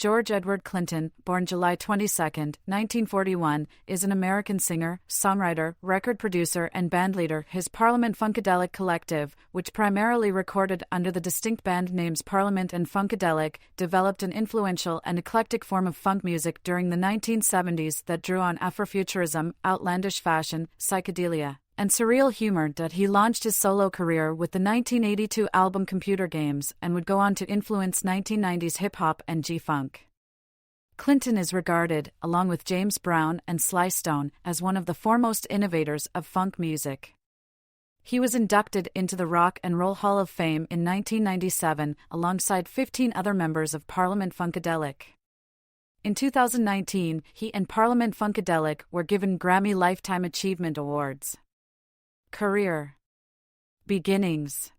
George Edward Clinton, born July 22, 1941, is an American singer, songwriter, record producer, and bandleader. His Parliament-Funkadelic collective, which primarily recorded under the distinct band names Parliament and Funkadelic, developed an influential and eclectic form of funk music during the 1970s that drew on Afrofuturism, outlandish fashion, psychedelia, and surreal humor. He launched his solo career with the 1982 album Computer Games and would go on to influence 1990s hip-hop and G-funk. Clinton is regarded, along with James Brown and Sly Stone, as one of the foremost innovators of funk music. He was inducted into the Rock and Roll Hall of Fame in 1997 alongside 15 other members of Parliament-Funkadelic. In 2019, he and Parliament-Funkadelic were given Grammy Lifetime Achievement Awards. Career beginnings.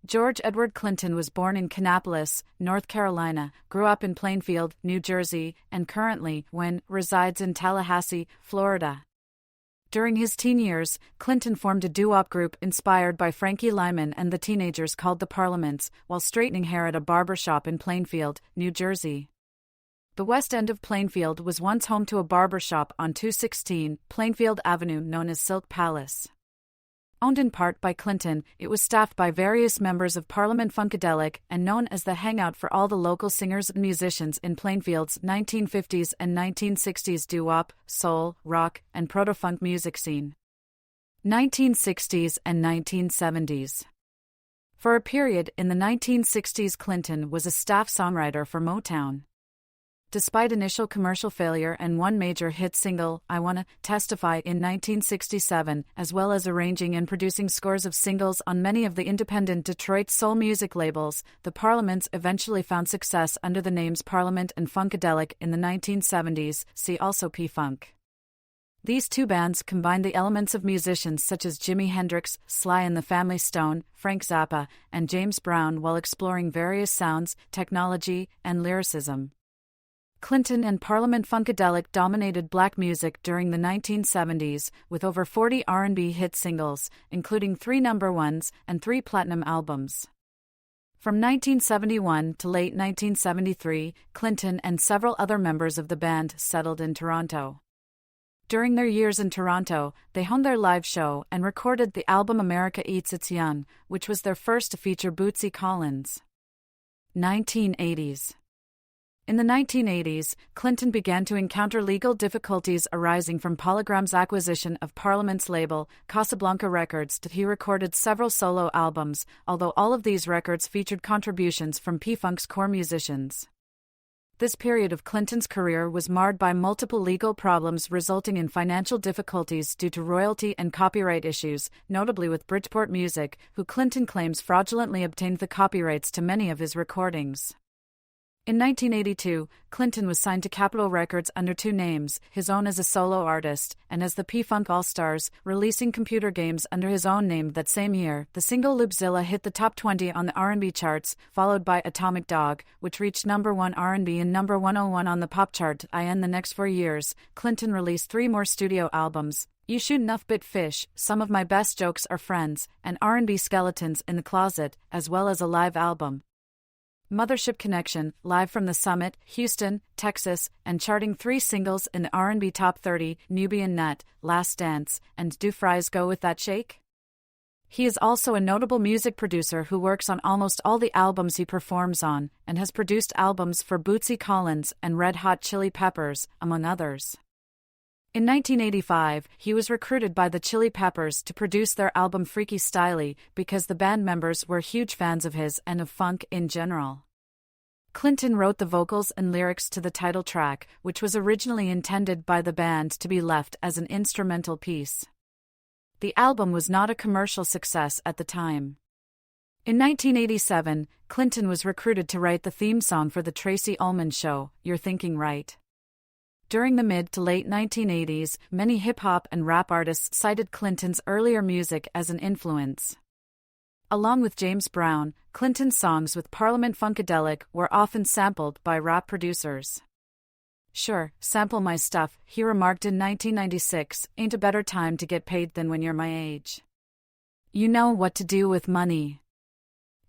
George Edward Clinton was born in Kannapolis, North Carolina, grew up in Plainfield, New Jersey, and currently, resides in Tallahassee, Florida. During his teen years, Clinton formed a doo-wop group inspired by Frankie Lyman and the Teenagers called the Parliaments, while straightening hair at a barbershop in Plainfield, New Jersey. The west end of Plainfield was once home to a barbershop on 216 Plainfield Avenue known as Silk Palace. Owned in part by Clinton, it was staffed by various members of Parliament-Funkadelic and known as the hangout for all the local singers and musicians in Plainfield's 1950s and 1960s doo-wop, soul, rock, and proto-funk music scene. 1960s and 1970s. For a period in the 1960s, Clinton was a staff songwriter for Motown. Despite initial commercial failure and one major hit single, I Wanna Testify in 1967, as well as arranging and producing scores of singles on many of the independent Detroit soul music labels, the Parliaments eventually found success under the names Parliament and Funkadelic in the 1970s, see also P-Funk. These two bands combined the elements of musicians such as Jimi Hendrix, Sly and the Family Stone, Frank Zappa, and James Brown while exploring various sounds, technology, and lyricism. Clinton and Parliament-Funkadelic dominated black music during the 1970s, with over 40 R&B hit singles, including 3 number ones and 3 platinum albums. From 1971 to late 1973, Clinton and several other members of the band settled in Toronto. During their years in Toronto, they honed their live show and recorded the album America Eats Its Young, which was their first to feature Bootsy Collins. 1980s. In the 1980s, Clinton began to encounter legal difficulties arising from Polygram's acquisition of Parliament's label, Casablanca Records. He recorded several solo albums, although all of these records featured contributions from P-Funk's core musicians. This period of Clinton's career was marred by multiple legal problems resulting in financial difficulties due to royalty and copyright issues, notably with Bridgeport Music, who Clinton claims fraudulently obtained the copyrights to many of his recordings. In 1982, Clinton was signed to Capitol Records under 2 names, his own as a solo artist, and as the P-Funk All-Stars, releasing Computer Games under his own name that same year. The single Loopzilla hit the top 20 on the R&B charts, followed by Atomic Dog, which reached number 1 R&B and number 101 on the pop chart. In the next 4 years, Clinton released 3 more studio albums, You Shoot Enough Bit Fish, Some of My Best Jokes Are Friends, and R&B Skeletons in the Closet, as well as a live album. Mothership Connection, live from the Summit, Houston, Texas, and charting 3 singles in the R&B Top 30, Nubian Nut, Last Dance, and Do Fries Go With That Shake? He is also a notable music producer who works on almost all the albums he performs on, and has produced albums for Bootsy Collins and Red Hot Chili Peppers, among others. In 1985, he was recruited by the Chili Peppers to produce their album Freaky Styley because the band members were huge fans of his and of funk in general. Clinton wrote the vocals and lyrics to the title track, which was originally intended by the band to be left as an instrumental piece. The album was not a commercial success at the time. In 1987, Clinton was recruited to write the theme song for The Tracy Ullman Show, You're Thinking Right. During the mid to late 1980s, many hip-hop and rap artists cited Clinton's earlier music as an influence. Along with James Brown, Clinton's songs with Parliament-Funkadelic were often sampled by rap producers. "Sure, sample my stuff," he remarked in 1996, "ain't a better time to get paid than when you're my age. You know what to do with money.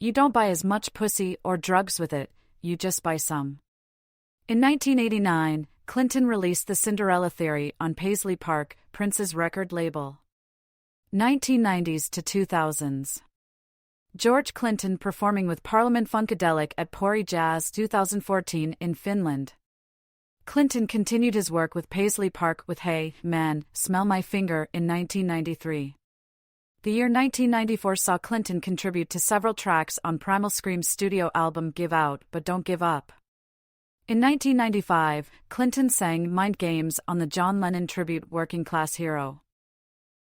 You don't buy as much pussy or drugs with it, you just buy some." In 1989, Clinton released The Cinderella Theory on Paisley Park, Prince's record label. 1990s to 2000s. George Clinton performing with Parliament-Funkadelic at Pori Jazz 2014 in Finland. Clinton continued his work with Paisley Park with Hey, Man, Smell My Finger in 1993. The year 1994 saw Clinton contribute to several tracks on Primal Scream's studio album Give Out, But Don't Give Up. In 1995, Clinton sang Mind Games on the John Lennon tribute Working Class Hero.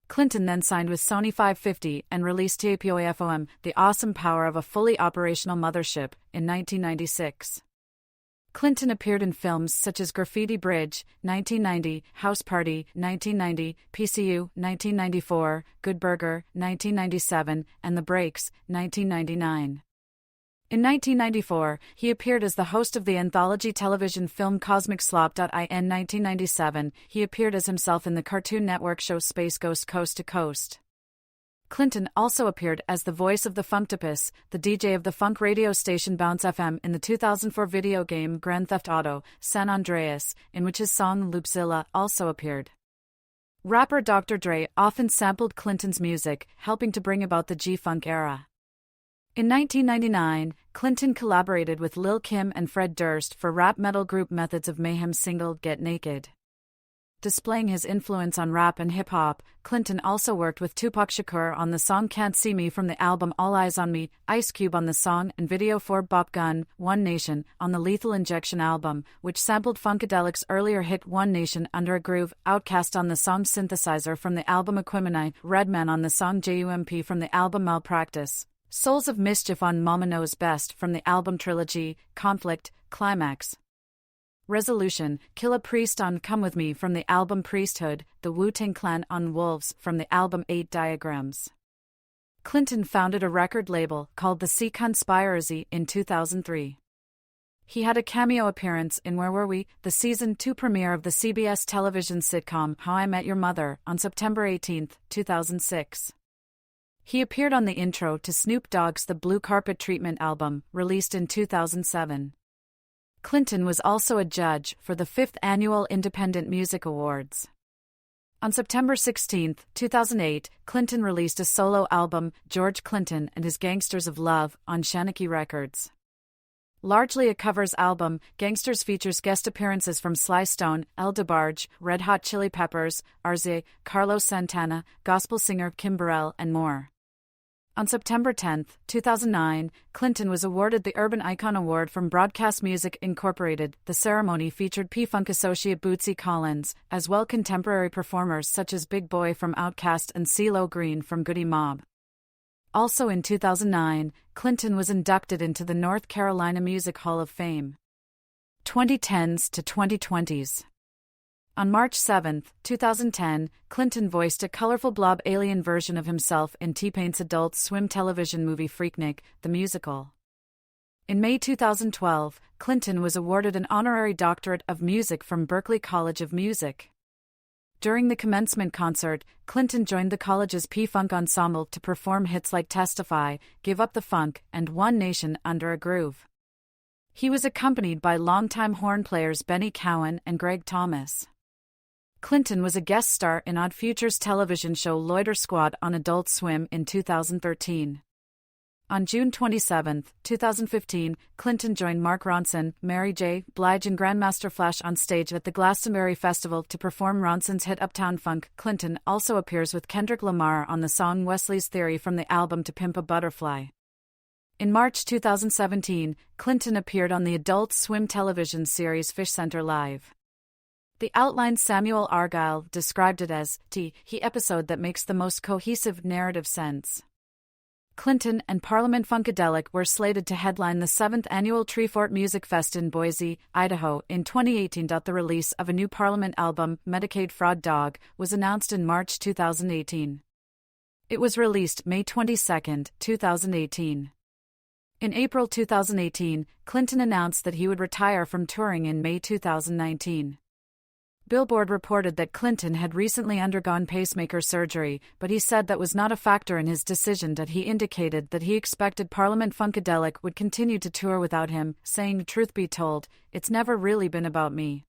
Clinton then signed with Sony 550 and released TAPOAFOM, The Awesome Power of a Fully Operational Mothership, in 1996. Clinton appeared in films such as Graffiti Bridge, 1990, House Party, 1990, PCU, 1994, Good Burger, 1997, and The Breaks, 1999. In 1994, he appeared as the host of the anthology television film Cosmic Slop. In 1997, he appeared as himself in the Cartoon Network show Space Ghost Coast to Coast. Clinton also appeared as the voice of the Funktopus, the DJ of the funk radio station Bounce FM in the 2004 video game Grand Theft Auto: San Andreas, in which his song Loopzilla also appeared. Rapper Dr. Dre often sampled Clinton's music, helping to bring about the G-Funk era. In 1999, Clinton collaborated with Lil' Kim and Fred Durst for rap metal group Methods of Mayhem's single Get Naked. Displaying his influence on rap and hip-hop, Clinton also worked with Tupac Shakur on the song Can't See Me from the album All Eyes on Me, Ice Cube on the song and video for Bop Gun, One Nation, on the Lethal Injection album, which sampled Funkadelic's earlier hit One Nation Under a Groove, Outkast on the song Synthesizer from the album Equimini, Redman on the song JUMP from the album Malpractice, Souls of Mischief on Mama Knows Best from the album Trilogy, Conflict, Climax, Resolution, Kill a Priest on Come With Me from the album Priesthood, the Wu-Tang Clan on Wolves from the album 8 Diagrams. Clinton founded a record label called the C Conspiracy in 2003. He had a cameo appearance in Where Were We?, the Season 2 premiere of the CBS television sitcom How I Met Your Mother, on September 18, 2006. He appeared on the intro to Snoop Dogg's The Blue Carpet Treatment album, released in 2007. Clinton was also a judge for the 5th Annual Independent Music Awards. On September 16, 2008, Clinton released a solo album, George Clinton and His Gangsters of Love, on Shanachie Records. Largely a covers album, Gangsters features guest appearances from Sly Stone, El DeBarge, Red Hot Chili Peppers, RZA, Carlos Santana, gospel singer Kim Burrell, and more. On September 10, 2009, Clinton was awarded the Urban Icon Award from Broadcast Music Incorporated. The ceremony featured P-Funk associate Bootsy Collins, as well contemporary performers such as Big Boy from Outkast and CeeLo Green from Goody Mob. Also in 2009, Clinton was inducted into the North Carolina Music Hall of Fame. 2010s to 2020s. On March 7, 2010, Clinton voiced a colorful blob alien version of himself in T-Pain's Adult Swim television movie Freaknik, the musical. In May 2012, Clinton was awarded an honorary doctorate of music from Berklee College of Music. During the commencement concert, Clinton joined the college's P-Funk ensemble to perform hits like Testify, Give Up the Funk, and One Nation Under a Groove. He was accompanied by longtime horn players Benny Cowan and Greg Thomas. Clinton was a guest star in Odd Future's television show Loiter Squad on Adult Swim in 2013. On June 27, 2015, Clinton joined Mark Ronson, Mary J. Blige and Grandmaster Flash on stage at the Glastonbury Festival to perform Ronson's hit Uptown Funk. Clinton also appears with Kendrick Lamar on the song Wesley's Theory from the album To Pimp a Butterfly. In March 2017, Clinton appeared on the Adult Swim television series Fish Center Live. The outline Samuel Argyle described it as the episode that makes the most cohesive narrative sense. Clinton and Parliament-Funkadelic were slated to headline the 7th annual Treefort Music Fest in Boise, Idaho, in 2018. The release of a new Parliament album, Medicaid Fraud Dog, was announced in March 2018. It was released May 22, 2018. In April 2018, Clinton announced that he would retire from touring in May 2019. Billboard reported that Clinton had recently undergone pacemaker surgery, but he said that was not a factor in his decision. That he indicated that he expected Parliament-Funkadelic would continue to tour without him, saying, "Truth be told, it's never really been about me.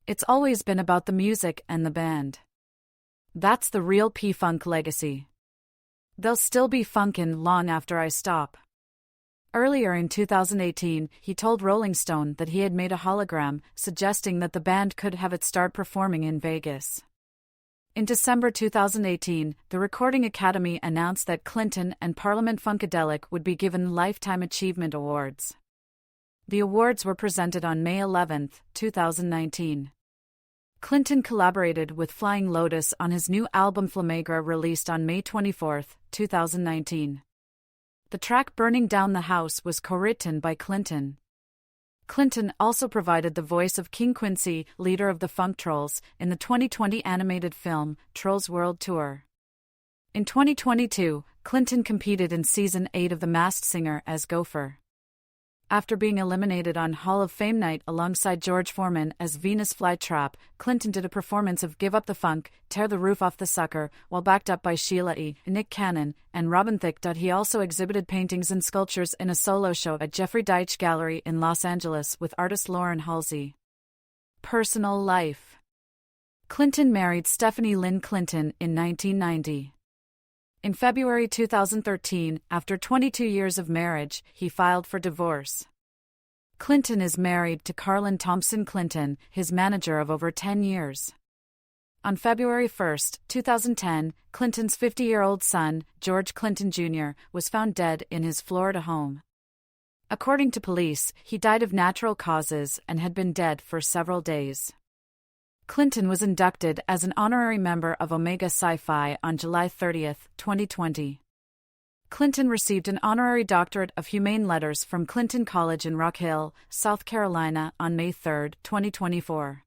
It's always been about the music and the band. That's the real P-Funk legacy. They'll still be funkin' long after I stop." Earlier in 2018, he told Rolling Stone that he had made a hologram, suggesting that the band could have it start performing in Vegas. In December 2018, the Recording Academy announced that Clinton and Parliament-Funkadelic would be given Lifetime Achievement Awards. The awards were presented on May 11, 2019. Clinton collaborated with Flying Lotus on his new album Flamagra, released on May 24, 2019. The track Burning Down the House was co-written by Clinton. Clinton also provided the voice of King Quincy, leader of the Funk Trolls, in the 2020 animated film, Trolls World Tour. In 2022, Clinton competed in Season 8 of The Masked Singer as Gopher. After being eliminated on Hall of Fame night alongside George Foreman as Venus Flytrap, Clinton did a performance of Give Up the Funk, Tear the Roof Off the Sucker, while backed up by Sheila E., Nick Cannon, and Robin Thicke. He also exhibited paintings and sculptures in a solo show at Jeffrey Deitch Gallery in Los Angeles with artist Lauren Halsey. Personal life. Clinton married Stephanie Lynn Clinton in 1990. In February 2013, after 22 years of marriage, he filed for divorce. Clinton is married to Carlin Thompson Clinton, his manager of over 10 years. On February 1, 2010, Clinton's 50-year-old son, George Clinton Jr., was found dead in his Florida home. According to police, he died of natural causes and had been dead for several days. Clinton was inducted as an honorary member of Omega Psi Phi on July 30, 2020. Clinton received an honorary doctorate of humane letters from Clinton College in Rock Hill, South Carolina on May 3, 2024.